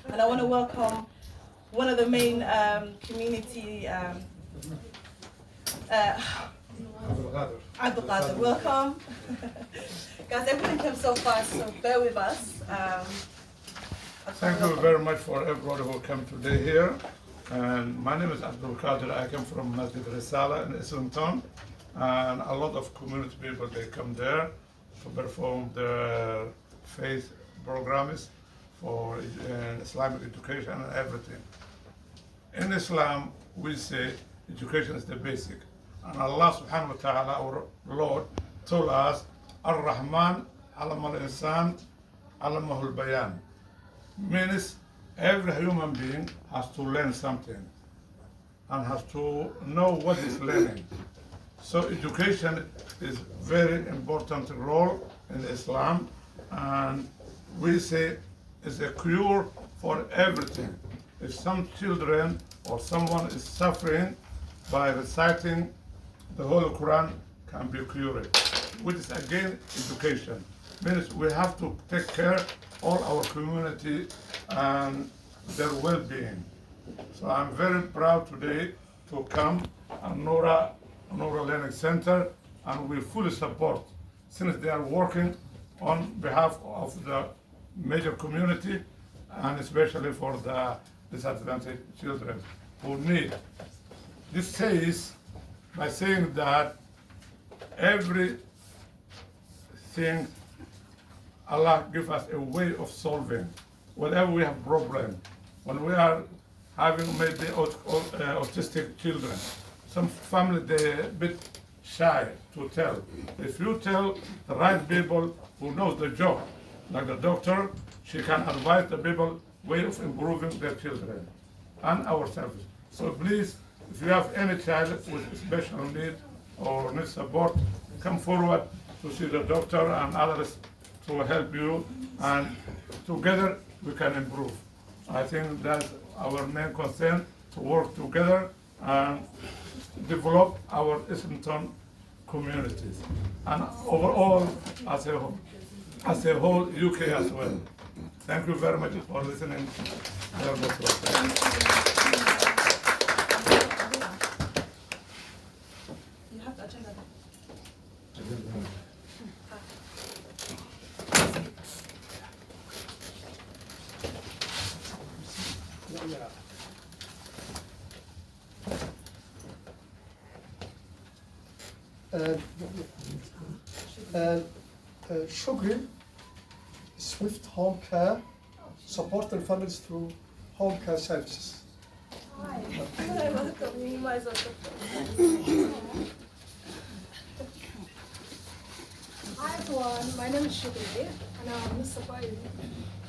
And I want to welcome one of the main community, Abdul Qadir. Welcome. Guys, everything came so fast, so bear with us. Thank you very much for everybody who came today here. And my name is Abdul Qadir. I come from Masjid Risala in Islington. And a lot of community people, they come there to perform their faith programs for Islamic education and everything. In Islam, we say education is the basic. And Allah subhanahu wa ta'ala, our Lord, told us, Ar-Rahman, Allama al-Insan, Allamahu al-Bayan. Means every human being has to learn something and has to know what is learning. So education is very important role in Islam, and we say it's a cure for everything. If some children or someone is suffering, by reciting the whole Quran can be cured, which is again education. Means we have to take care all our community and their well-being. So I'm very proud today to come at Nura Learning Center, and we fully support, since they are working on behalf of the major community and especially for the disadvantaged children who need. This says, by saying that everything Allah give us a way of solving whenever we have problem. When we are having maybe autistic children, some family they're a bit shy to tell. If you tell the right people who knows the job, like the doctor, she can advise the people way of improving their children and ourselves. So please, if you have any child with special need or need support, come forward to see the doctor and others to help you, and together we can improve. I think that's our main concern, to work together and develop our Islington communities, and overall as a whole UK as well. Thank you very much for listening. You have the agenda. Shugri, Swift Home Care, supporting families through home care services. Hi. Welcome. You might as well Hi everyone, my name is Shugri and I'm supporting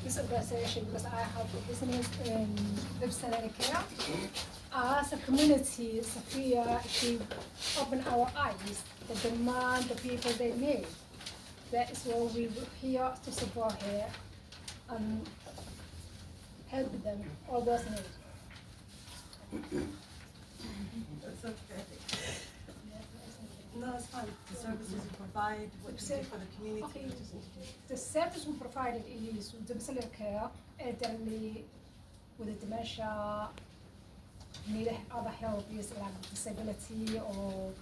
this organization because I have a business in veterinary care. As a community, Sophia, she opened our eyes, the demand, the people they need. That is what we were here to support her and help them, all those needs. That's okay. No, it's fine. The services you provide, what you do for the community. Okay. The service we provided is domiciliary care, elderly with dementia, need other help, is like disability or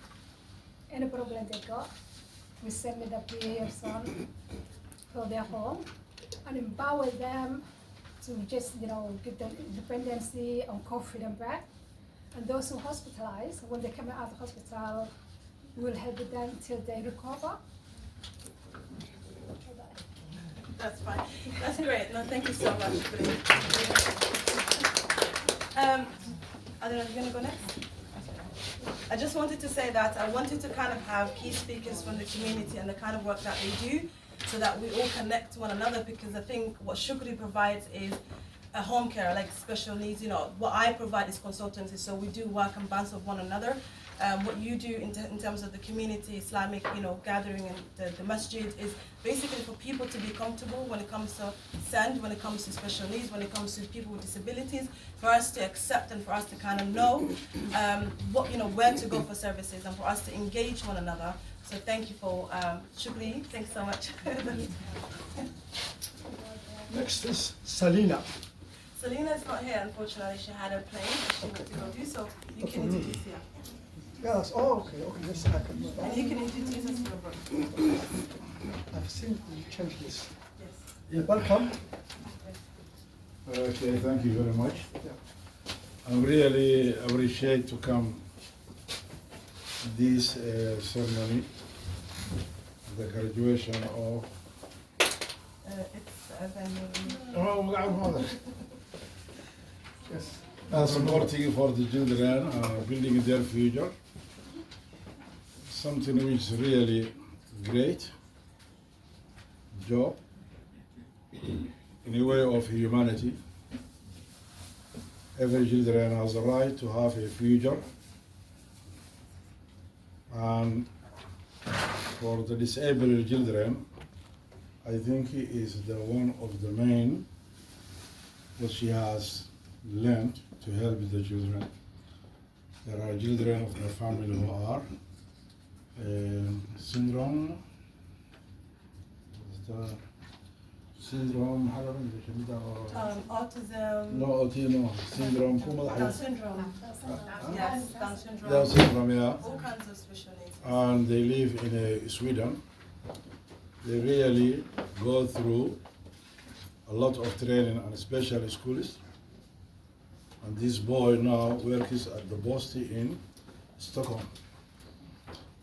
any problem they got. We send the person to their home and empower them to just, give them independency and confidence back. And those who hospitalize, when they come out of the hospital, we will help them until they recover. That's fine. That's great. No, thank you so much. I don't know, you're going to go next? I just wanted to say that I wanted to kind of have key speakers from the community and the kind of work that they do, so that we all connect to one another, because I think what Shukri provides is a home care, like special needs. What I provide is consultancy, so we do work and bounce off one another. What you do in terms of the community Islamic, gathering and the masjid is basically for people to be comfortable when it comes to send, when it comes to special needs, when it comes to people with disabilities, for us to accept and for us to kind of know where to go for services and for us to engage one another. So thank you for Shukri. Thanks so much. Next is Salina. Selena is not here, unfortunately. She had a plane that she went to go do, so you can introduce her. Yes, oh, okay, yes, I can. And you can introduce us to your brother. I've seen you change this. Yes. Welcome. Okay, thank you very much. Yeah. I really appreciate to come this ceremony, the graduation of. Yes. Supporting for the children, building their future. Something which is really great job in a way of humanity. Every children has a right to have a future, and for the disabled children, I think he is the one of the main that she has learned to help the children. There are children of the family who are syndrome, syndrome, Autism. no, autism, syndrome, Down syndrome. Yes, Down syndrome. Down syndrome, yeah. All kinds of special needs. And they live in Sweden. They really go through a lot of training and special schools. And this boy now works at the Bosti in Stockholm,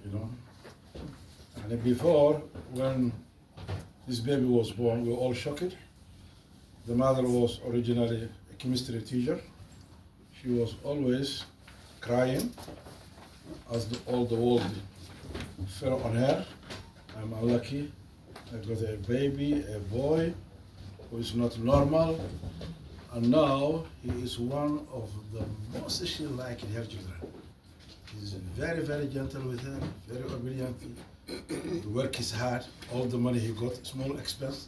you know. And before, when this baby was born, we were all shocked. The mother was originally a chemistry teacher. She was always crying as all the world fell on her. I'm unlucky. I got a baby, a boy, who is not normal. And now he is one of the most she like her children. He's very, very gentle with her, very obedient. The work is hard. All the money he got, small expense,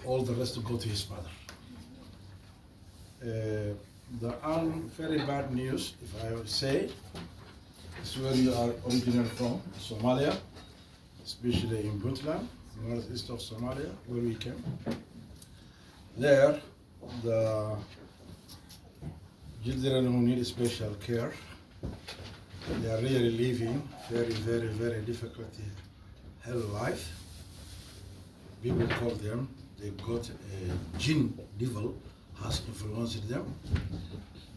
all the rest to go to his mother. The very bad news, if I would say, is where you are originally from, Somalia, especially in Puntland, northeast of Somalia, where we came. There, the children who need special care, they are really living very, very, very difficult hell life. People call them, they got a jinn devil has influenced them.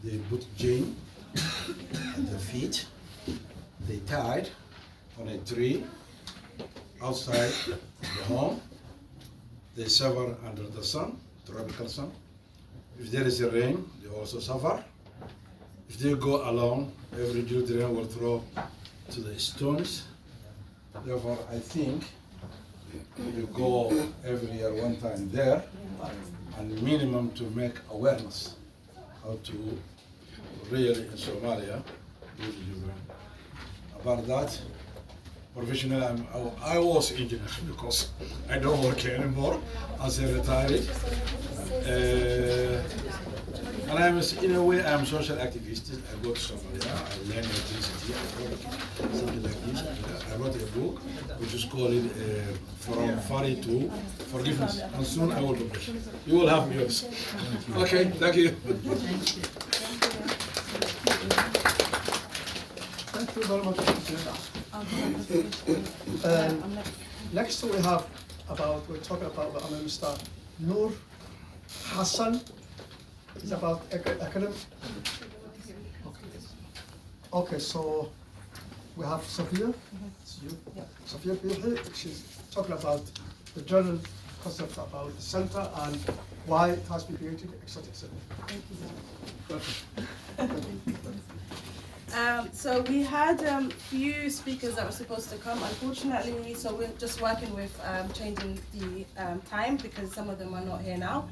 They put jinn at their feet. They tied on a tree outside the home. They suffer under the sun, tropical sun. If there is a rain, they also suffer. If they go along, every children will throw to the stones. Therefore, I think you go every year one time there, and minimum to make awareness how to really in Somalia with the children. About that, professionally, I was engineer because I don't work here anymore as a retired. And I'm, in a way, I'm social activist. I go to Somalia, I learn electricity, I work, something like this. I wrote a book, which is called From Fari to Forgiveness. And soon I will publish. You will have yours. Okay, thank you. Thank you very much. Next we have we're talking about Mr. Noor Hassan. It's about academic. Okay, so we have Sophia. It's you. Sophia Bilhi. She's talking about the general concept about the center and why it has been created, etc. So we had few speakers that were supposed to come. Unfortunately, so we're just working with changing the time because some of them are not here now.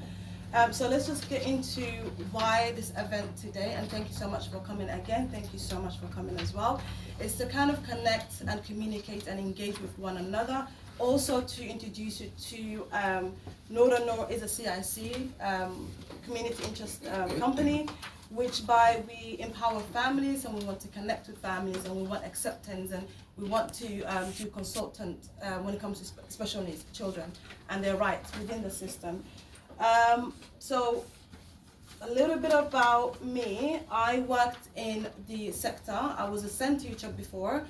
So let's just get into why this event today, and thank you so much for coming again. Thank you so much for coming as well. It's to kind of connect and communicate and engage with one another. Also to introduce you to Nura. Noor is a CIC, community interest company, which by we empower families and we want to connect with families and we want acceptance and we want to do consultant when it comes to special needs children and their rights within the system. a little bit about me. I worked in the sector. I was a SEN teacher before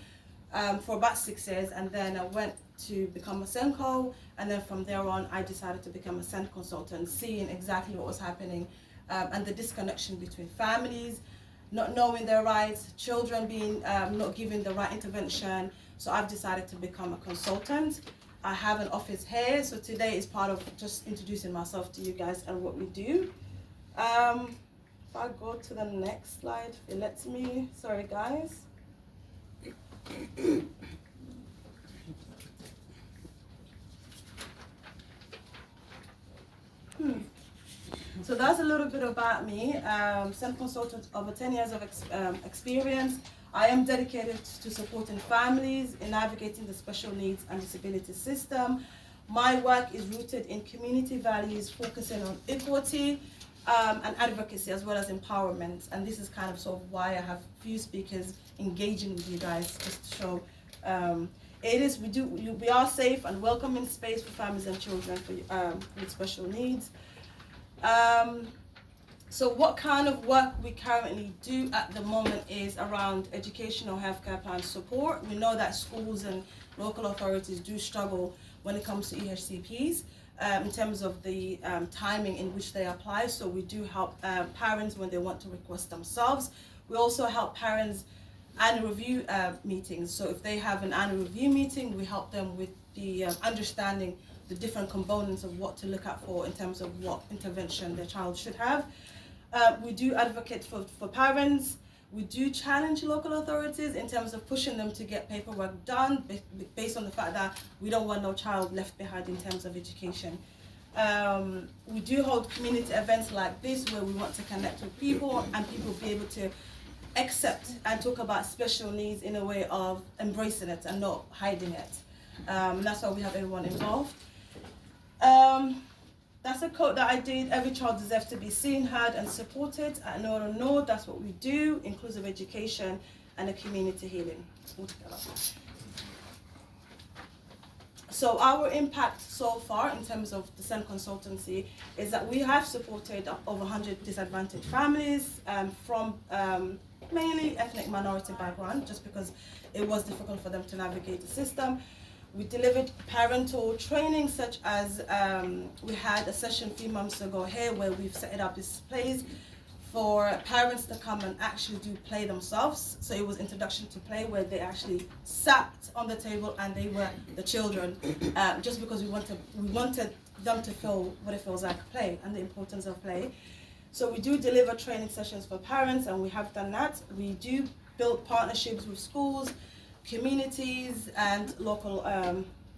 for about 6 years, and then I went to become a SENCO, and then from there on I decided to become a SEN consultant, seeing exactly what was happening and the disconnection between families, not knowing their rights, children being not given the right intervention. So I've decided to become a consultant. I have an office here, so today is part of just introducing myself to you guys and what we do. If I go to the next slide, if it lets me. Sorry guys. So that's a little bit about me. SEN consultant, over 10 years of experience. I am dedicated to supporting families in navigating the special needs and disability system. My work is rooted in community values, focusing on equity and advocacy, as well as empowerment. And this is kind of sort of why I have few speakers engaging with you guys, just to show we are safe and welcoming space for families and children with special needs. So what kind of work we currently do at the moment is around educational healthcare plan support. We know that schools and local authorities do struggle when it comes to EHCPs in terms of the timing in which they apply. So we do help parents when they want to request themselves. We also help parents annual review meetings. So if they have an annual review meeting, we help them with the understanding the different components of what to look out for in terms of what intervention their child should have. We do advocate for parents. We do challenge local authorities in terms of pushing them to get paperwork done based on the fact that we don't want no child left behind in terms of education. We do hold community events like this where we want to connect with people and people be able to accept and talk about special needs in a way of embracing it and not hiding it. That's why we have everyone involved. That's a quote that I did. Every child deserves to be seen, heard and supported. At Noor, that's what we do, inclusive education and a community healing altogether. So our impact so far in terms of the SEN consultancy is that we have supported over 100 disadvantaged families from mainly ethnic minority background, just because it was difficult for them to navigate the system. We delivered parental training, such as we had a session a few months ago here where we've set up this place for parents to come and actually do play themselves. So it was introduction to play where they actually sat on the table and they were the children, just because we wanted them to feel what it feels like play and the importance of play. So we do deliver training sessions for parents, and we have done that. We do build partnerships with schools, communities and local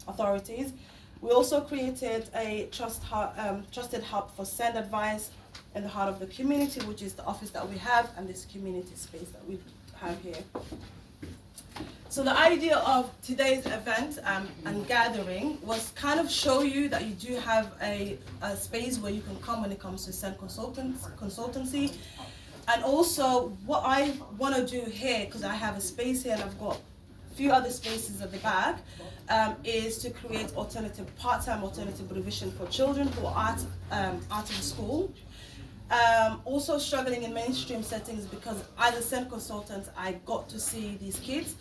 authorities. We also created a trusted hub for SEND advice in the heart of the community, which is the office that we have and this community space that we have here. So the idea of today's event and gathering was kind of show you that you do have a space where you can come when it comes to SEND consultancy. And also what I want to do here, because I have a space here and I've got few other spaces at the back, is to create part-time alternative provision for children who are out of school. Also struggling in mainstream settings, because as a SEND consultant, I got to see these kids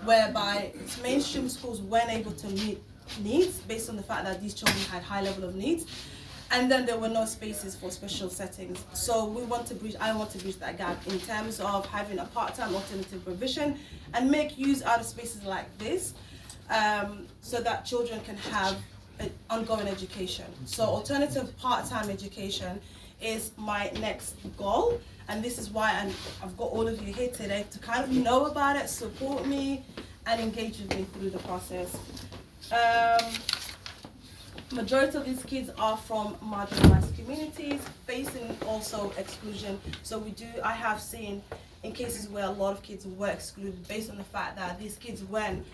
whereby mainstream schools weren't able to meet needs based on the fact that these children had high level of needs. And then there were no spaces for special settings. So I want to bridge that gap in terms of having a part-time alternative provision and make use out of spaces like this, so that children can have an ongoing education. So alternative part-time education is my next goal. And this is why I've got all of you here today to kind of know about it, support me, and engage with me through the process. Majority of these kids are from marginalized communities, facing also exclusion. So I have seen in cases where a lot of kids were excluded based on the fact that these kids weren't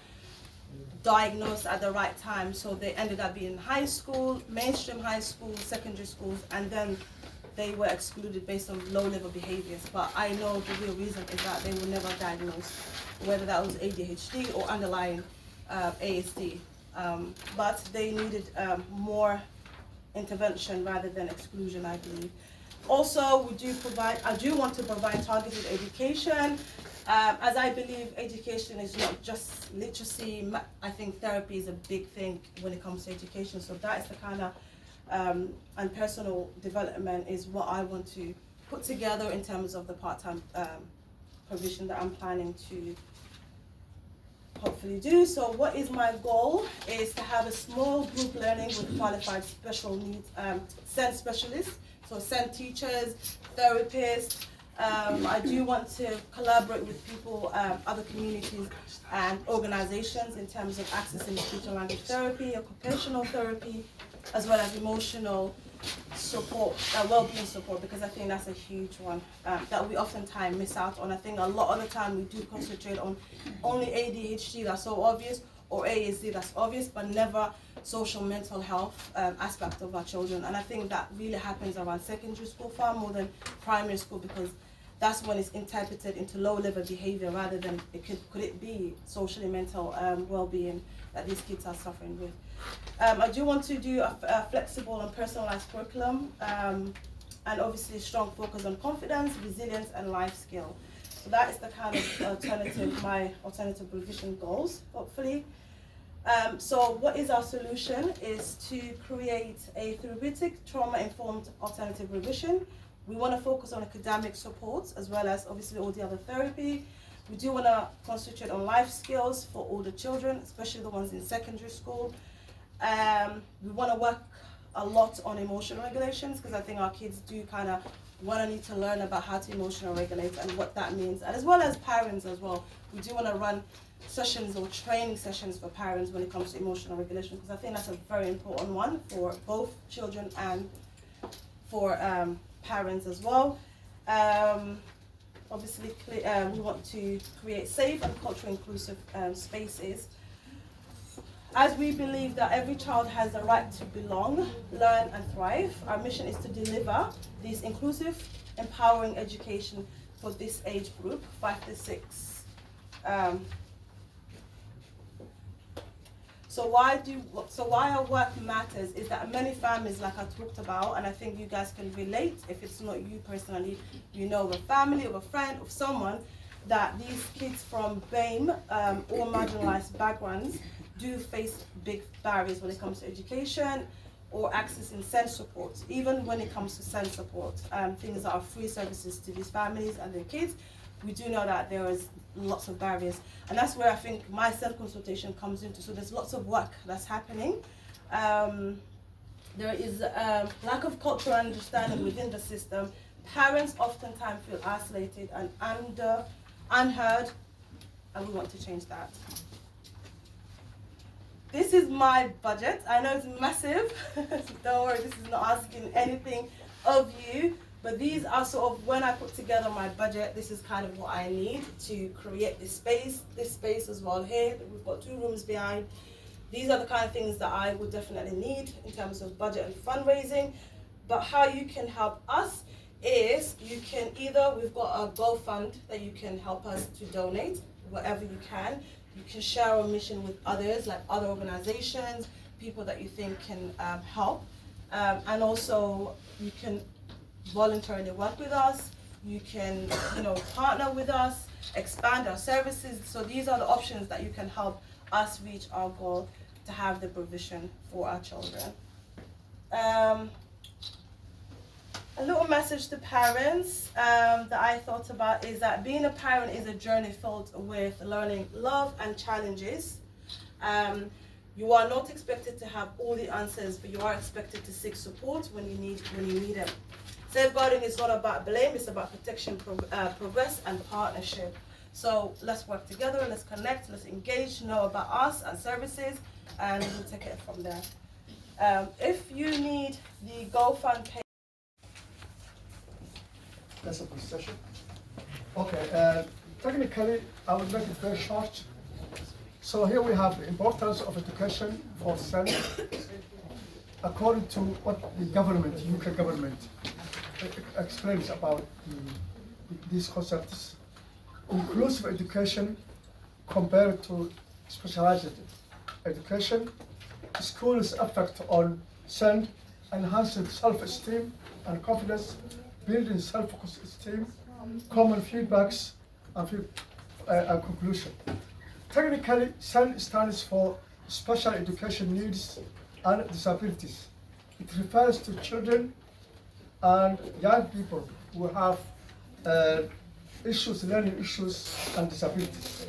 diagnosed at the right time. So they ended up being in high school, mainstream high school, secondary schools, and then they were excluded based on low-level behaviors. But I know the real reason is that they were never diagnosed, whether that was ADHD or underlying ASD. But they needed more intervention rather than exclusion, I believe. Also, I do want to provide targeted education, as I believe education is not just literacy. I think therapy is a big thing when it comes to education, so that is the kind of, and personal development is what I want to put together in terms of the part-time provision that I'm planning to hopefully do. So what is my goal is to have a small group learning with qualified special needs SEND specialists, so SEND teachers, therapists. I do want to collaborate with people, other communities and organizations in terms of accessing speech and language therapy, occupational therapy, as well as emotional support, well-being support, because I think that's a huge one that we oftentimes miss out on. I think a lot of the time we do concentrate on only ADHD, that's so obvious, or ASD, that's obvious, but never social mental health aspect of our children. And I think that really happens around secondary school far more than primary school, because that's when it's interpreted into low-level behavior rather than could it be socially mental well-being that these kids are suffering with. I do want to do a flexible and personalized curriculum, and obviously strong focus on confidence, resilience, and life skill. So that is the kind of my alternative provision goals, hopefully. So what is our solution is to create a therapeutic, trauma-informed alternative revision. We want to focus on academic support as well as obviously all the other therapy. We do want to concentrate on life skills for all the children, especially the ones in secondary school. We want to work a lot on emotional regulations, because I think our kids do kind of need to learn about how to emotional regulate and what that means, and as well as parents as well. We do want to run sessions or training sessions for parents when it comes to emotional regulation, because I think that's a very important one for both children and for parents as well. Obviously, we want to create safe and culturally inclusive spaces, as we believe that every child has the right to belong, learn, and thrive. Our mission is to deliver this inclusive, empowering education for this age group, 5 to 6. So why our work matters is that many families, like I talked about, and I think you guys can relate, if it's not you personally, you know of a family, of a friend, of someone, that these kids from BAME or marginalized backgrounds do face big barriers when it comes to education or accessing SEND support. Even when it comes to SEND support, things that are free services to these families and their kids, we do know that there is lots of barriers. And that's where I think my SEND consultation comes into. So there's lots of work that's happening. There is a lack of cultural understanding within the system. Parents oftentimes feel isolated and unheard, and we want to change that. This is my budget. I know it's massive. Don't worry, this is not asking anything of you, but these are sort of, when I put together my budget, this is kind of what I need to create this space as well here. We've got 2 rooms behind. These are the kind of things that I would definitely need in terms of budget and fundraising. But how you can help us is you can either, we've got a GoFund that you can help us to donate, whatever you can. You can share our mission with others, like other organizations, people that you think can help. And also you can voluntarily work with us. You can, partner with us, expand our services. So these are the options that you can help us reach our goal to have the provision for our children. A little message to parents that I thought about is that being a parent is a journey filled with learning, love, and challenges. You are not expected to have all the answers, but you are expected to seek support when you need it. Safeguarding is not about blame, it's about protection, progress, and partnership. So let's work together, let's connect, let's engage, know about us and services, and we'll take it from there. If you need the GoFund page, That's a session. Okay, technically, I would make it very short. So here we have the importance of education for SEND. According to what the government, UK government, explains about these concepts, inclusive education compared to specialized education, schools' effect on SEND enhancing self-esteem and confidence, building self-esteem, common feedbacks, and conclusion. Technically, SEN stands for Special Education Needs and Disabilities. It refers to children and young people who have issues, learning issues, and disabilities.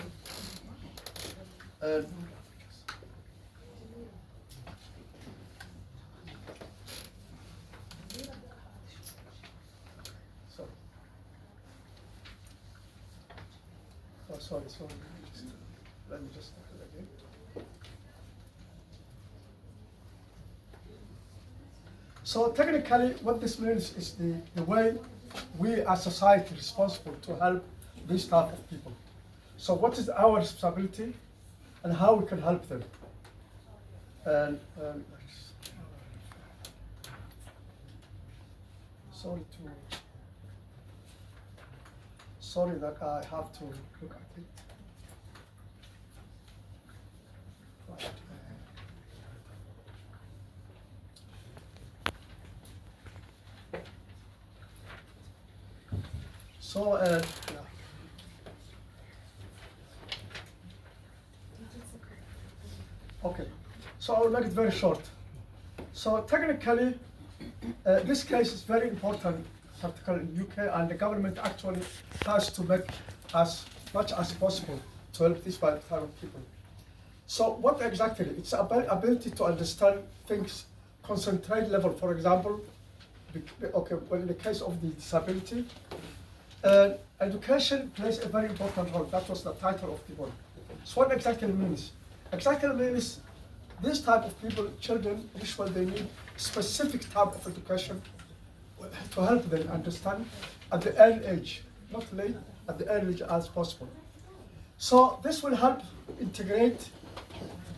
Sorry, let me just look it again. So technically, what this means is the way we as society responsible to help these type of people. So what is our responsibility and how we can help them? And sorry that I have to look at it. Right. So, yeah. Okay, so I will make it very short. So technically, this case is very important, particularly in UK, and the government actually has to make as much as possible to help these type of people. So what exactly? It's about ability to understand things, concentrate level, for example. Okay, well, in the case of the disability, education plays a very important role. That was the title of the book. So what exactly means? Exactly means this type of people, children, usually they need specific type of education to help them understand at the early age, not late, at the early age as possible. So this will help integrate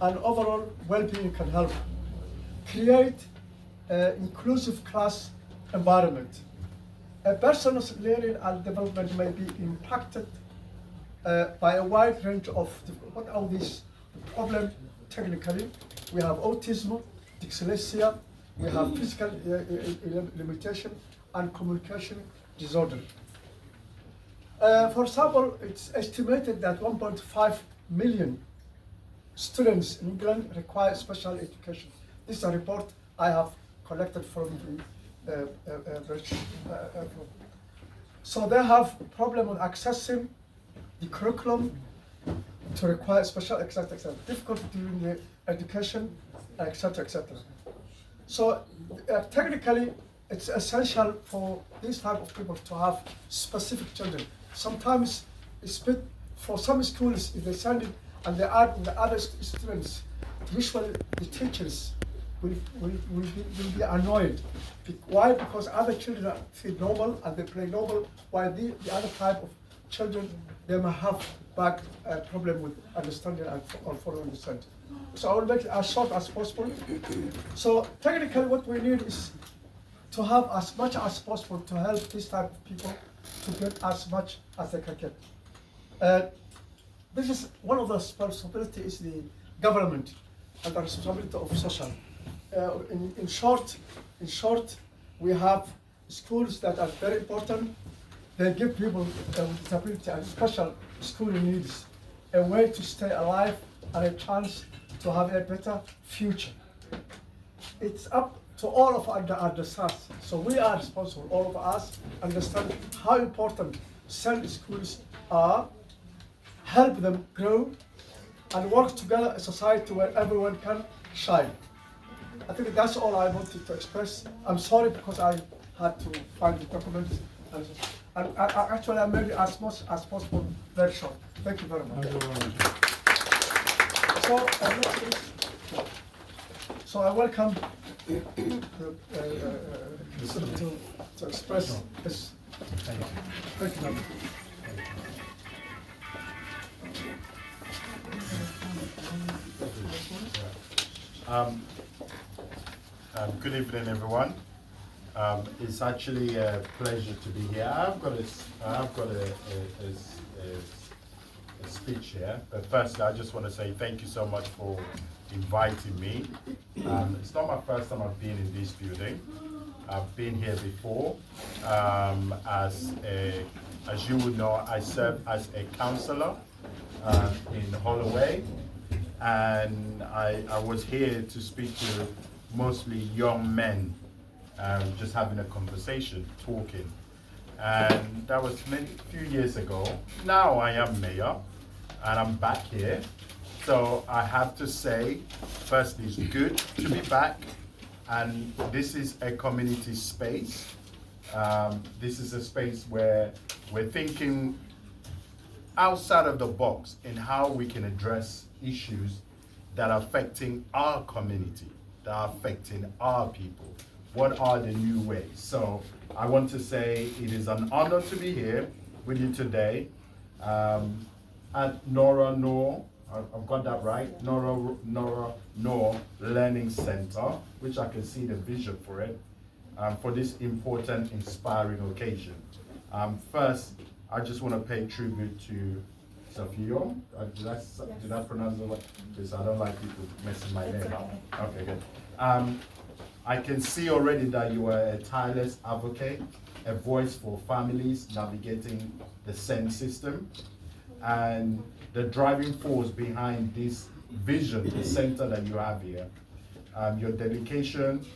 and overall well-being can help create an inclusive class environment. A person's learning and development may be impacted by a wide range of what are these problems technically. We have autism, dyslexia, we have physical limitation and communication disorder. For example, it's estimated that 1.5 million students in England require special education. This is a report I have collected from the so they have problem with accessing the curriculum to require special, etc., difficulty during the education, etc., etc. So technically, it's essential for these type of people to have specific children. Sometimes it's bit, for some schools, if they send it and they add the other students, usually the teachers will be annoyed. Why? Because other children feel normal and they play normal, while the other type of children, they may have back problem with understanding or following understanding. So I will make it as short as possible. So technically what we need is to have as much as possible to help this type of people to get as much as they can get. This is one of the responsibilities is the government and the responsibility of social. In short, we have schools that are very important. They give people with disability and special schooling needs a way to stay alive and a chance to have a better future. It's up to all of us to understand. So we are responsible, all of us, understand how important SEND schools are, help them grow, and work together in a society where everyone can shine. I think that's all I wanted to express. I'm sorry because I had to find the documents. And actually, I made it as much as possible very short. Thank you very much. So I welcome to express this. Thank you very much. Good evening, everyone. It's actually a pleasure to be here. I've got a a speech here. But firstly, I just want to say thank you so much for inviting me. It's not my first time I've been in this building. I've been here before. As you would know, I serve as a councillor in Holloway, and I was here to speak to mostly young men, just having a conversation, talking. And that was a few years ago. Now I am mayor, and I'm back here. So I have to say, firstly, it's good to be back, and this is a community space. This is a space where we're thinking outside of the box in how we can address issues that are affecting our community, that are affecting our people. What are the new ways? So I want to say it is an honor to be here with you today at Noor, I've got that right, Noor Learning Center, which I can see the vision for it, for this important, inspiring occasion. First, I just want to pay tribute to Sophia. Did I pronounce it right? Because I don't like people messing my name up. Okay, good. I can see already that you are a tireless advocate, a voice for families navigating the SEND system, and the driving force behind this vision, the center that you have here. Your dedication,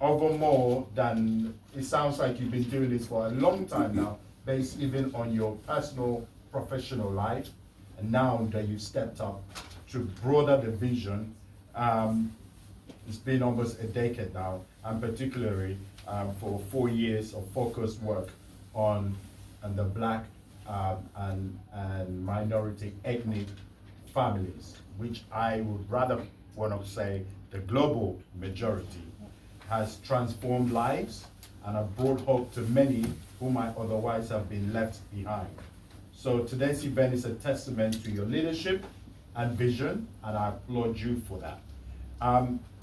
over more than, it sounds like you've been doing this for a long time now, based even on your personal, professional life, and now that you've stepped up to broaden the vision. It's been almost a decade now, and particularly for 4 years of focused work on the Black and minority ethnic families, which I would rather want to say the global majority, has transformed lives and have brought hope to many who might otherwise have been left behind. So today's event is a testament to your leadership and vision, and I applaud you for that.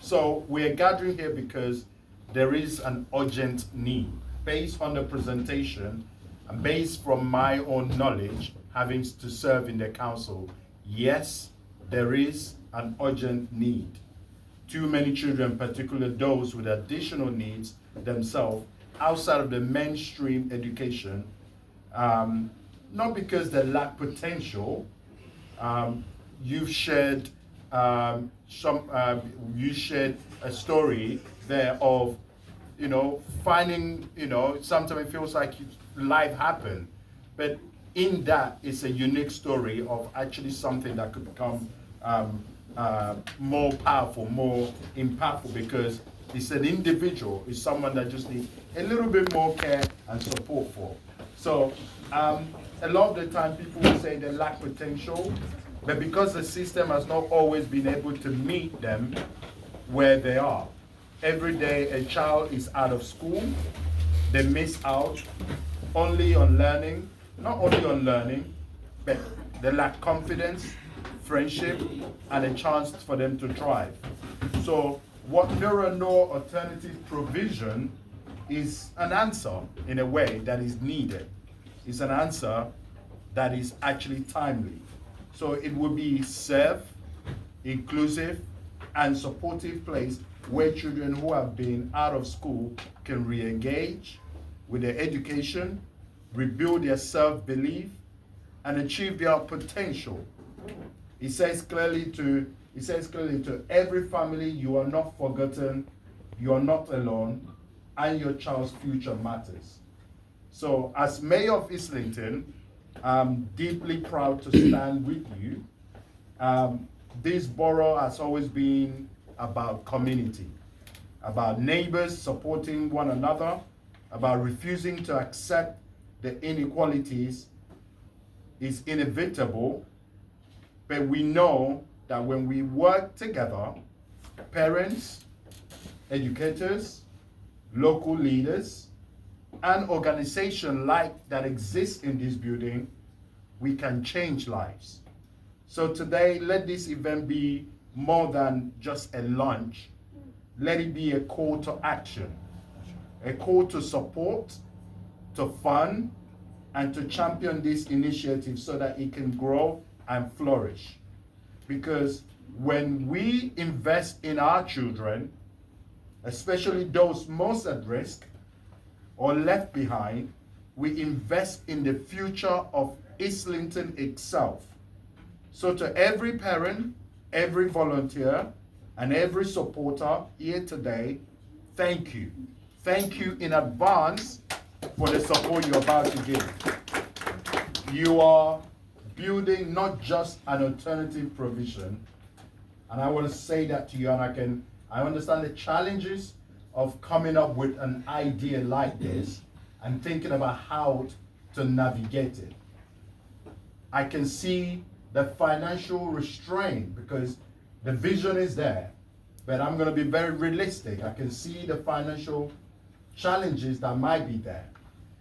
So we're gathering here because there is an urgent need. Based on the presentation and based from my own knowledge, having to serve in the council, yes, there is an urgent need. Too many children, particularly those with additional needs themselves, outside of the mainstream education, not because they lack potential. You've shared you shared a story there of, finding, sometimes it feels like life happened, but in that it's a unique story of actually something that could become more powerful, more impactful, because it's an individual, it's someone that just needs a little bit more care and support for. So a lot of the time people will say they lack potential, but because the system has not always been able to meet them where they are. Every day a child is out of school, they miss out only on learning, not only on learning, but they lack confidence, friendship, and a chance for them to thrive. So what Nura alternative provision is an answer in a way that is needed. It's an answer that is actually timely. So it will be safe, inclusive, and supportive place where children who have been out of school can re-engage with their education, rebuild their self-belief, and achieve their potential. It says clearly to every family, you are not forgotten, you are not alone, and your child's future matters. So as Mayor of Islington, I'm deeply proud to stand with you. This borough has always been about community, about neighbors supporting one another, about refusing to accept the inequalities is inevitable, but we know that when we work together, parents, educators, local leaders, and organizations like that exist in this building, we can change lives. So today, let this event be more than just a lunch. Let it be a call to action, a call to support, to fund, and to champion this initiative so that it can grow and flourish. Because when we invest in our children, especially those most at risk or left behind, we invest in the future of Islington itself. So to every parent, every volunteer, and every supporter here today, thank you. Thank you in advance for the support you're about to give. You are building not just an alternative provision, and I want to say that to you, and I understand the challenges of coming up with an idea like this and thinking about how to navigate it. I can see the financial restraint because the vision is there, but I'm going to be very realistic. I can see the financial challenges that might be there,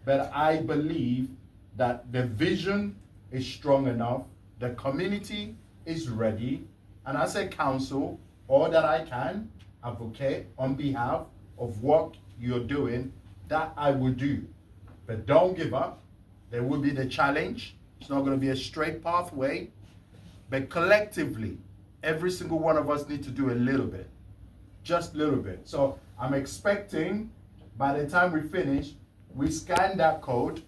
but I believe that the vision is strong enough, the community is ready, and as a council, all that I can advocate on behalf of what you're doing, that I will do. But don't give up. There will be the challenge. It's not going to be a straight pathway, but collectively, every single one of us need to do a little bit, just a little bit. So I'm expecting by the time we finish, we scan that code,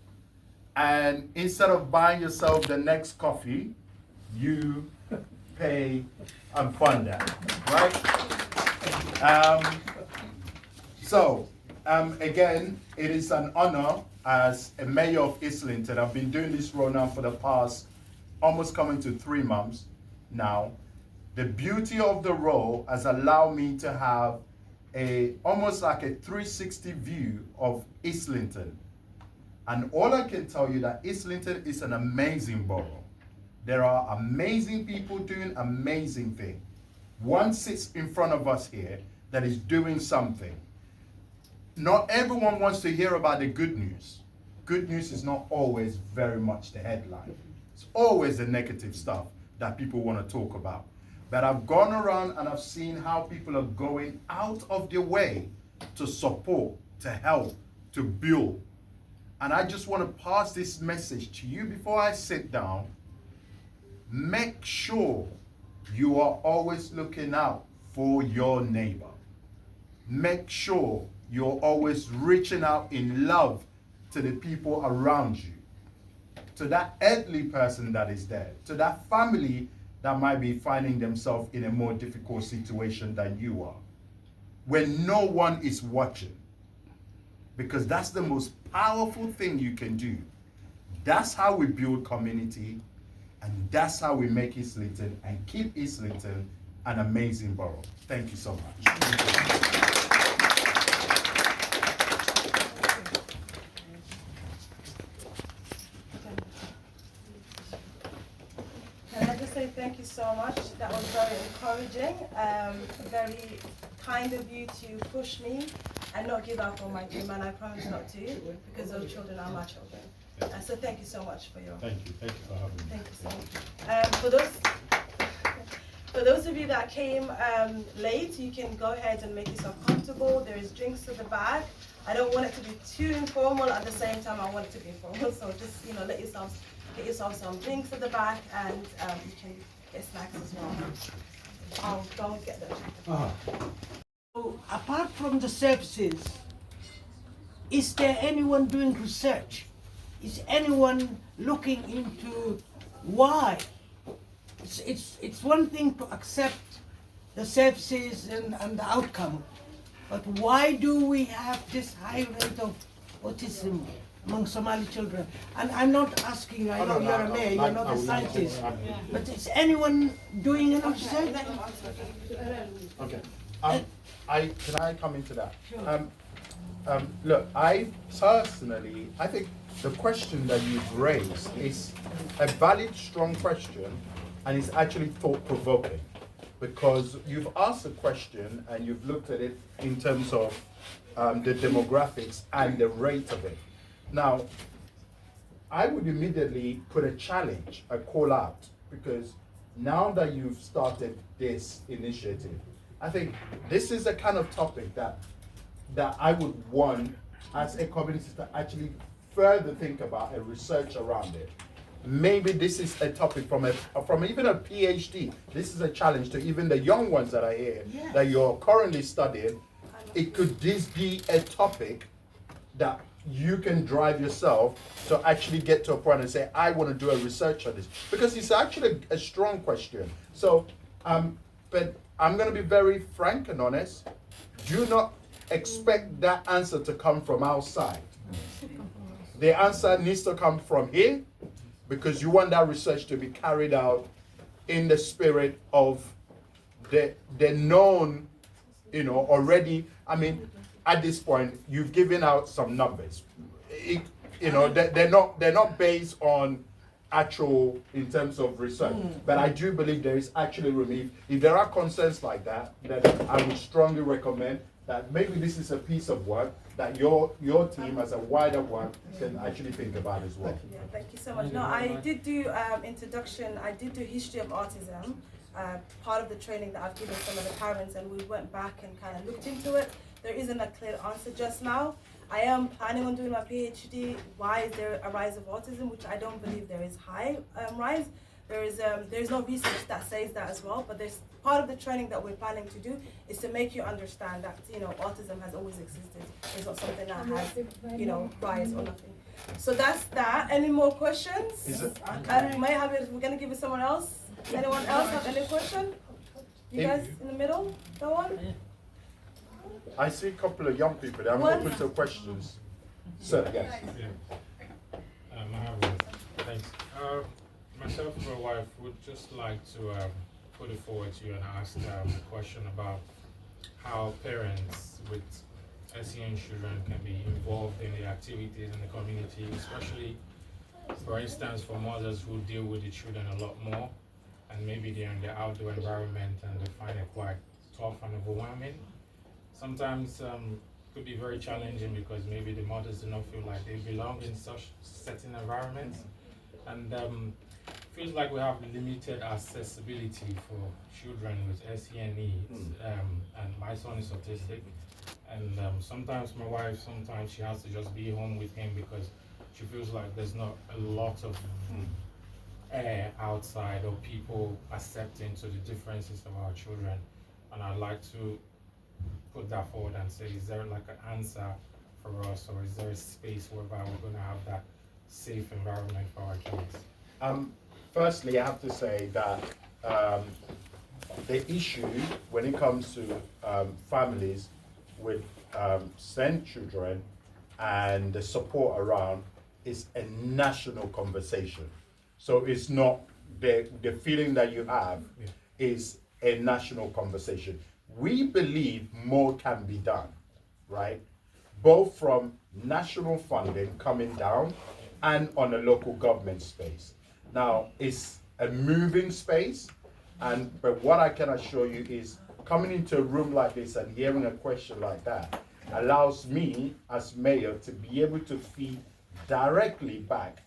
and instead of buying yourself the next coffee, you pay and fund that, right? Again, it is an honor as a mayor of Islington. I've been doing this role now for the past almost coming to 3 months now. The beauty of the role has allowed me to have almost like a 360 view of Islington. And all I can tell you that Islington is an amazing borough. There are amazing people doing amazing things. One sits in front of us here that is doing something. Not everyone wants to hear about the good news. Good news is not always very much the headline. It's always the negative stuff that people want to talk about. But I've gone around and I've seen how people are going out of their way to support, to help, to build. And I just want to pass this message to you before I sit down. Make sure you are always looking out for your neighbor. Make sure you're always reaching out in love to the people around you, to that elderly person that is there, to that family that might be finding themselves in a more difficult situation than you are, when no one is watching. Because that's the most powerful thing you can do. That's how we build community, and that's how we make Islington and keep Islington an amazing borough. Thank you so much. Thank you so much. That was very encouraging. Very kind of you to push me and not give up on my dream, and I promise not to, because those children are my children. So thank you so much for your. Thank you for having me. Thank you so much. For those of you that came late, you can go ahead and make yourself comfortable. There is drinks to the back. I don't want it to be too informal. At the same time, I want it to be informal. So just get yourself some drinks at the back, and you can get snacks as well. I'll go and get them. So apart from the services, is there anyone doing research? Is anyone looking into why? It's one thing to accept the services and the outcome, but why do we have this high rate of autism among Somali children? And I'm not asking, I know you're a mayor, you're not a scientist, but is anyone doing any research? Okay. Can I come into that? Sure. Look, I think the question that you've raised is a valid, strong question, and it's actually thought-provoking, because you've asked a question and you've looked at it in terms of the demographics and the rate of it. Now, I would immediately put a challenge, a call out, because now that you've started this initiative, I think this is the kind of topic that I would want as a community to actually further think about and research around it. Maybe this is a topic from even a PhD. This is a challenge to even the young ones that are here, that you're currently studying. Could this be a topic that you can drive yourself to actually get to a point and say, I want to do a research on this? Because it's actually a strong question. So, but I'm going to be very frank and honest. Do not expect that answer to come from outside. The answer needs to come from here, because you want that research to be carried out in the spirit of the known, already. I mean, at this point, you've given out some numbers. They're not based on actual in terms of research. But I do believe there is actually room. If there are concerns like that, then I would strongly recommend that maybe this is a piece of work that your team as a wider one can actually think about as well. Yeah, thank you so much. No, I did do introduction. I did do history of autism, part of the training that I've given some of the parents, and we went back and kind of looked into it. There isn't a clear answer just now. I am planning on doing my PhD. Why is there a rise of autism, which I don't believe there is high rise. There's no research that says that as well, but there's part of the training that we're planning to do is to make you understand that autism has always existed. It's not something that has rise or nothing. So that's that. Any more questions? We're gonna give it someone else. Anyone else have any question? You guys in the middle, go on. I see a couple of young people there. I'm going to put some questions. Sir, yes. Thanks. Myself and my wife would just like to put it forward to you and ask a question about how parents with SEN children can be involved in the activities in the community, especially, for instance, for mothers who deal with the children a lot more, and maybe they're in the outdoor environment and they find it quite tough and overwhelming. Sometimes could be very challenging because maybe the mothers do not feel like they belong in such certain environments, and feels like we have limited accessibility for children with SEN needs. And my son is autistic, and sometimes my wife, she has to just be home with him because she feels like there's not a lot of air outside or people accepting to the differences of our children. And I'd like to put that forward and say, is there like an answer for us, or is there a space whereby we're going to have that safe environment for our kids? Firstly, I have to say that the issue when it comes to families with SEN children and the support around is a national conversation. So it's not the feeling that you have is a national conversation. We believe more can be done, right? Both from national funding coming down and on a local government space. Now, it's a moving space, but what I can assure you is coming into a room like this and hearing a question like that allows me as mayor to be able to feed directly back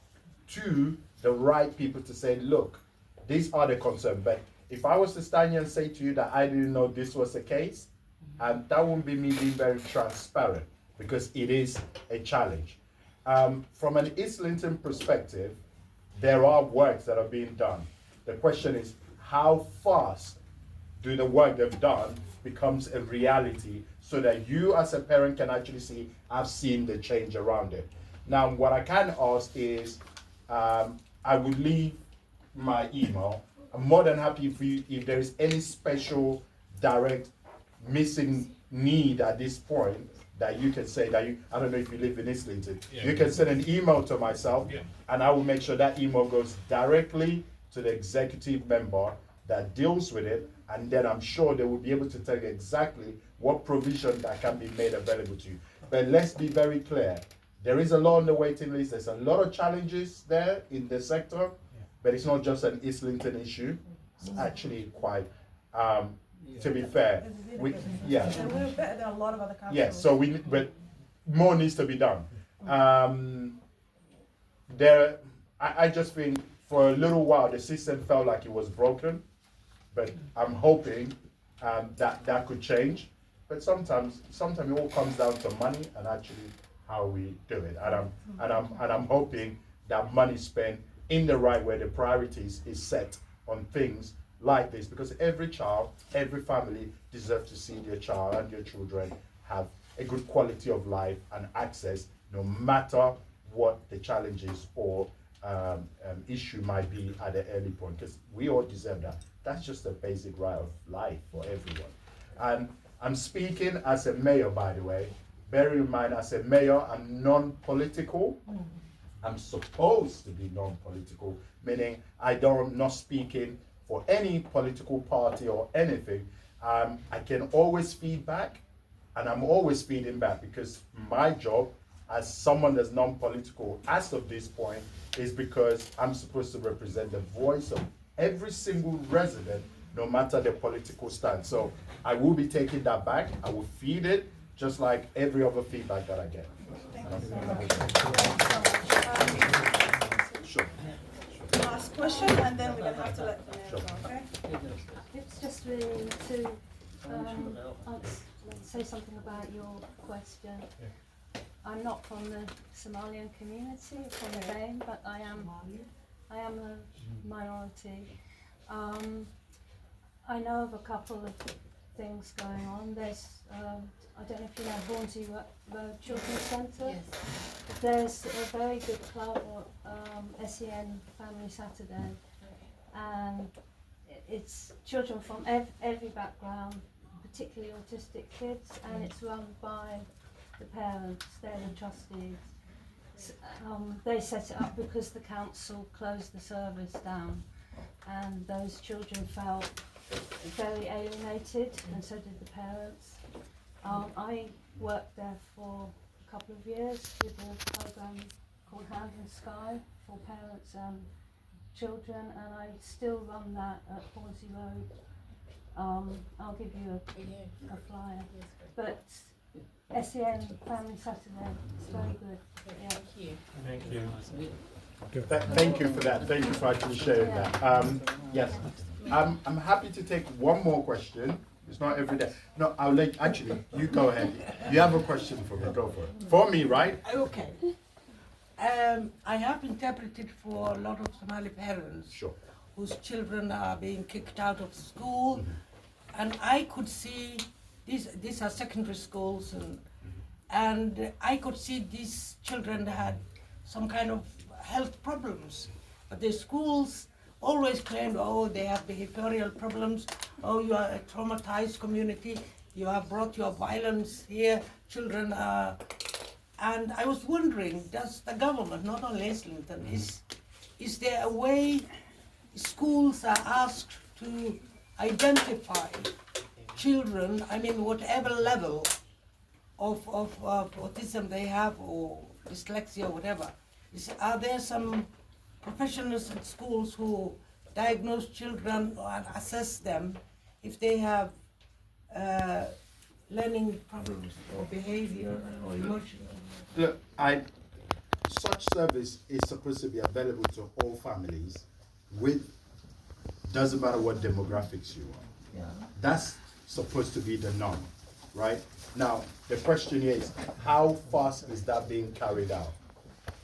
to the right people to say, look, these are the concerns. But if I was to stand here and say to you that I didn't know this was the case, that wouldn't be me being very transparent, because it is a challenge. From an Islington perspective, there are works that are being done. The question is, how fast do the work they've done becomes a reality so that you as a parent can actually see, I've seen the change around it. Now, what I can ask is, I would leave my email. I'm more than happy if there is any special direct missing need at this point that you can say that I don't know if you live in Islington, you can send an email to myself, and I will make sure that email goes directly to the executive member that deals with it, and then I'm sure they will be able to tell you exactly what provision that can be made available to you. But let's be very clear, there is a lot on the waiting list. There's a lot of challenges there in the sector, but it's not just an Islington issue. It's actually quite, to be fair, we're better than a lot of other councils. Yes, so but more needs to be done. I just think for a little while the system felt like it was broken, but I'm hoping that could change. But sometimes it all comes down to money and actually how we do it. And I'm hoping that money spent in the right way, the priorities is set on things like this, because every child, every family deserves to see their child and their children have a good quality of life and access, no matter what the challenges or issue might be at the early point, because we all deserve that. That's just a basic right of life for everyone. And I'm speaking as a mayor, by the way. Bear in mind, as a mayor, I'm non-political. I'm supposed to be non-political, meaning I'm not speaking for any political party or anything. I can always feed back, and I'm always feeding back, because my job as someone that's non-political as of this point is because I'm supposed to represent the voice of every single resident, no matter their political stance. So I will be taking that back. I will feed it just like every other feedback that I get. Sure. Last question, and then we're going to have to let the mayor go, okay? It's just really to say something about your question. I'm not from the Somalian community, from the Bain, but I am a minority. I know of a couple of things going on. There's, I don't know if you know Hornsey Road Children's Centre. Yes. There's a very good club, SEN Family Saturday, and it's children from every background, particularly autistic kids, and it's run by the parents, they're the trustees. They set it up because the council closed the service down, and those children felt very alienated, and so did the parents. I worked there for a couple of years with a program called Hand in Sky for parents and children, and I still run that at Hornsey Road. I'll give you a flyer. But SEN Family Saturday, it's very good. Yeah. Thank you. Thank you for that. Thank you for actually sharing that. Yes, I'm happy to take one more question. It's not every day. No, I'll let, actually, you go ahead. You have a question for me, go for it. For me, right? Okay. I have interpreted for a lot of Somali parents whose children are being kicked out of school, and I could see these are secondary schools, and I could see these children had some kind of health problems, but the schools always claimed, oh, they have behavioral problems, oh, you are a traumatized community, you have brought your violence here, children are. And I was wondering, does the government, not only Islington, is there a way schools are asked to identify children, I mean, whatever level of autism they have, or dyslexia, or whatever? Are there some professionals at schools who diagnose children and assess them if they have learning problems or behavior or emotional? Look, such service is supposed to be available to all families with, doesn't matter what demographics you are. Yeah. That's supposed to be the norm, right? Now, the question is, how fast is that being carried out?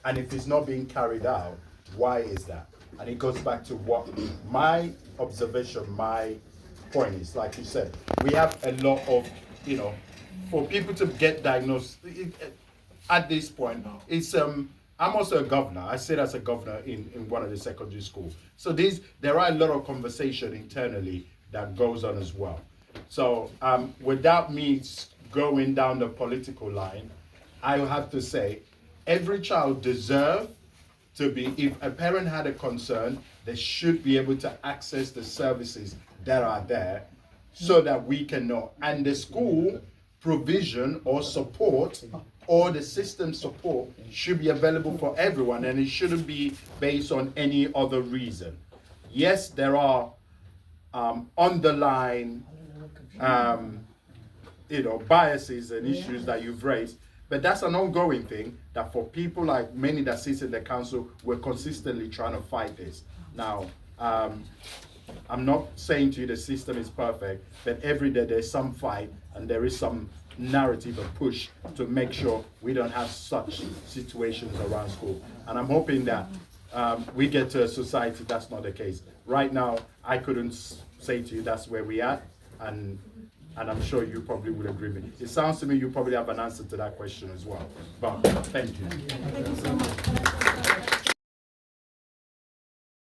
And if it's not being carried out, why is that? And it goes back to what my observation, my point is, like you said, we have a lot of, for people to get diagnosed at this point, it's, I'm also a governor. I sit as a governor in one of the secondary schools. So there are a lot of conversation internally that goes on as well. So without me going down the political line, I have to say, every child deserves to be, if a parent had a concern, they should be able to access the services that are there so that we can know. And the school provision or support or the system support should be available for everyone, and it shouldn't be based on any other reason. Yes, there are underlying biases and issues that you've raised, but that's an ongoing thing that for people like many that sit in the council, we're consistently trying to fight this. Now, I'm not saying to you the system is perfect, but every day there's some fight and there is some narrative and push to make sure we don't have such situations around school. And I'm hoping that we get to a society that's not the case. Right now, I couldn't say to you that's where we are, and I'm sure you probably would agree with me. It sounds to me you probably have an answer to that question as well. But thank you. Thank you so much.